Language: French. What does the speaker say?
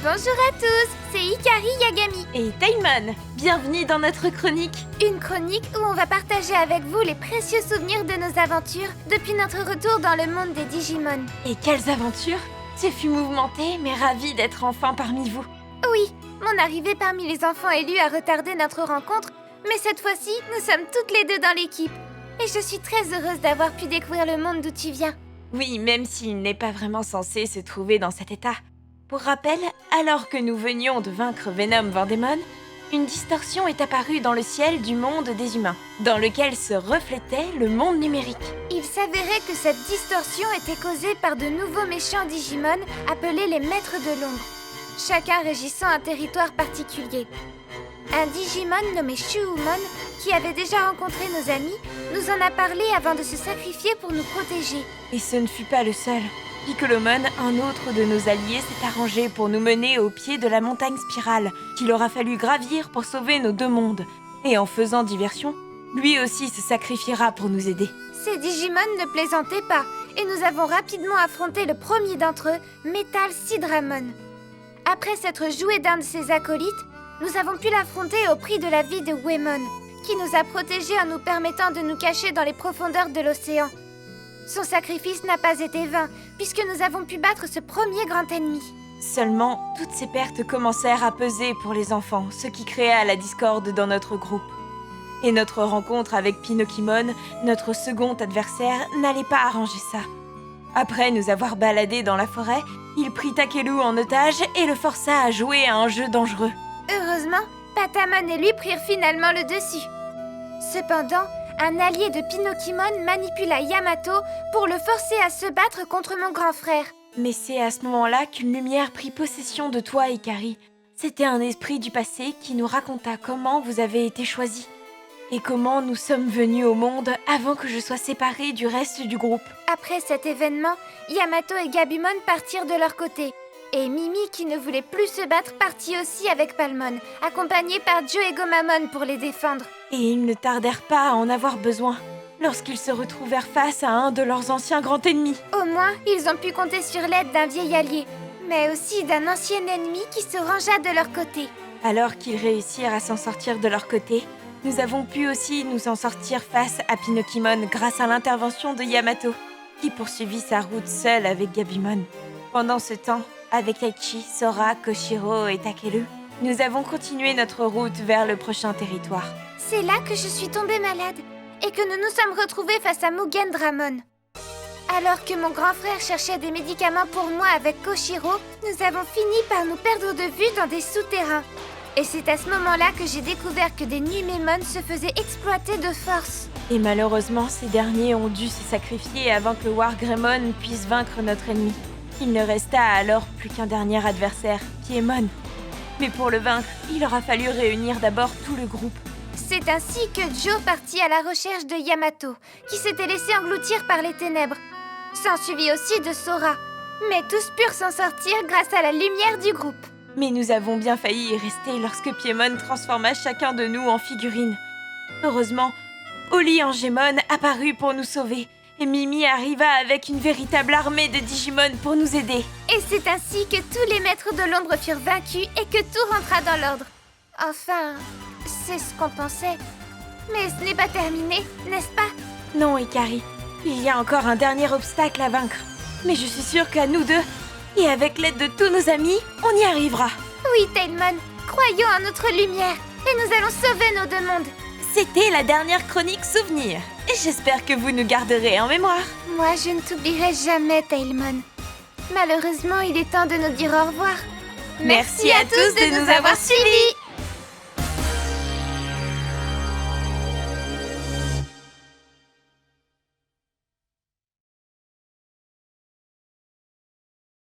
Bonjour à tous, c'est Hikari Yagami. Et Taimon, bienvenue dans notre chronique. Une chronique où on va partager avec vous les précieux souvenirs de nos aventures depuis notre retour dans le monde des Digimon. Et quelles aventures! Ce fut mouvementé, mais ravi d'être enfin parmi vous. Oui, mon arrivée parmi les enfants élus a retardé notre rencontre, mais cette fois-ci, nous sommes toutes les deux dans l'équipe. Et je suis très heureuse d'avoir pu découvrir le monde d'où tu viens. Oui, même s'il n'est pas vraiment censé se trouver dans cet état. Pour rappel, alors que nous venions de vaincre Venom Vendémon, une distorsion est apparue dans le ciel du monde des humains, dans lequel se reflétait le monde numérique. Il s'avérait que cette distorsion était causée par de nouveaux méchants Digimon appelés les Maîtres de l'Ombre, chacun régissant un territoire particulier. Un Digimon nommé Shuumon, qui avait déjà rencontré nos amis, nous en a parlé avant de se sacrifier pour nous protéger. Et ce ne fut pas le seul. Piccolomon, un autre de nos alliés, s'est arrangé pour nous mener au pied de la montagne spirale, qu'il aura fallu gravir pour sauver nos deux mondes. Et en faisant diversion, lui aussi se sacrifiera pour nous aider. Ces Digimon ne plaisantaient pas, et nous avons rapidement affronté le premier d'entre eux, Metal Sidramon. Après s'être joué d'un de ses acolytes, nous avons pu l'affronter au prix de la vie de Waemon, qui nous a protégés en nous permettant de nous cacher dans les profondeurs de l'océan. Son sacrifice n'a pas été vain, puisque nous avons pu battre ce premier grand ennemi. Seulement, toutes ces pertes commencèrent à peser pour les enfants, ce qui créa la discorde dans notre groupe. Et notre rencontre avec Pinokimon, notre second adversaire, n'allait pas arranger ça. Après nous avoir baladés dans la forêt, il prit Takelu en otage et le força à jouer à un jeu dangereux. Heureusement, Patamon et lui prirent finalement le dessus. Cependant, un allié de Pinokimon manipula Yamato pour le forcer à se battre contre mon grand frère. Mais c'est à ce moment-là qu'une lumière prit possession de toi, Hikari. C'était un esprit du passé qui nous raconta comment vous avez été choisis et comment nous sommes venus au monde avant que je sois séparée du reste du groupe. Après cet événement, Yamato et Gabumon partirent de leur côté. Et Mimi, qui ne voulait plus se battre, partit aussi avec Palmon, accompagné par Joe et Gomamon pour les défendre. Et ils ne tardèrent pas à en avoir besoin, lorsqu'ils se retrouvèrent face à un de leurs anciens grands ennemis. Au moins, ils ont pu compter sur l'aide d'un vieil allié, mais aussi d'un ancien ennemi qui se rangea de leur côté. Alors qu'ils réussirent à s'en sortir de leur côté, nous avons pu aussi nous en sortir face à Pinokimon grâce à l'intervention de Yamato, qui poursuivit sa route seule avec Gabumon. Pendant ce temps, avec Aichi, Sora, Koshiro et Takelu, nous avons continué notre route vers le prochain territoire. C'est là que je suis tombée malade et que nous nous sommes retrouvés face à Mugen Dramon. Alors que mon grand frère cherchait des médicaments pour moi avec Koshiro, nous avons fini par nous perdre de vue dans des souterrains. Et c'est à ce moment-là que j'ai découvert que des Numémon se faisaient exploiter de force. Et malheureusement, ces derniers ont dû se sacrifier avant que Wargreymon puisse vaincre notre ennemi. Il ne resta alors plus qu'un dernier adversaire, Piemon. Mais pour le vaincre, il aura fallu réunir d'abord tout le groupe. C'est ainsi que Joe partit à la recherche de Yamato, qui s'était laissé engloutir par les ténèbres. S'ensuivit aussi de Sora, mais tous purent s'en sortir grâce à la lumière du groupe. Mais nous avons bien failli y rester lorsque Piemon transforma chacun de nous en figurine. Heureusement, Oli Angemon apparut pour nous sauver. Et Mimi arriva avec une véritable armée de Digimon pour nous aider. Et c'est ainsi que tous les maîtres de l'ombre furent vaincus et que tout rentra dans l'ordre. Enfin, c'est ce qu'on pensait. Mais ce n'est pas terminé, n'est-ce pas? Non, Hikari, il y a encore un dernier obstacle à vaincre. Mais je suis sûre qu'à nous deux, et avec l'aide de tous nos amis, on y arrivera. Oui, Tailmon, croyons en notre lumière et nous allons sauver nos deux mondes. C'était la dernière chronique souvenir. Et j'espère que vous nous garderez en mémoire. Moi, je ne t'oublierai jamais, Tailmon. Malheureusement, il est temps de nous dire au revoir. Merci à tous de nous avoir suivis.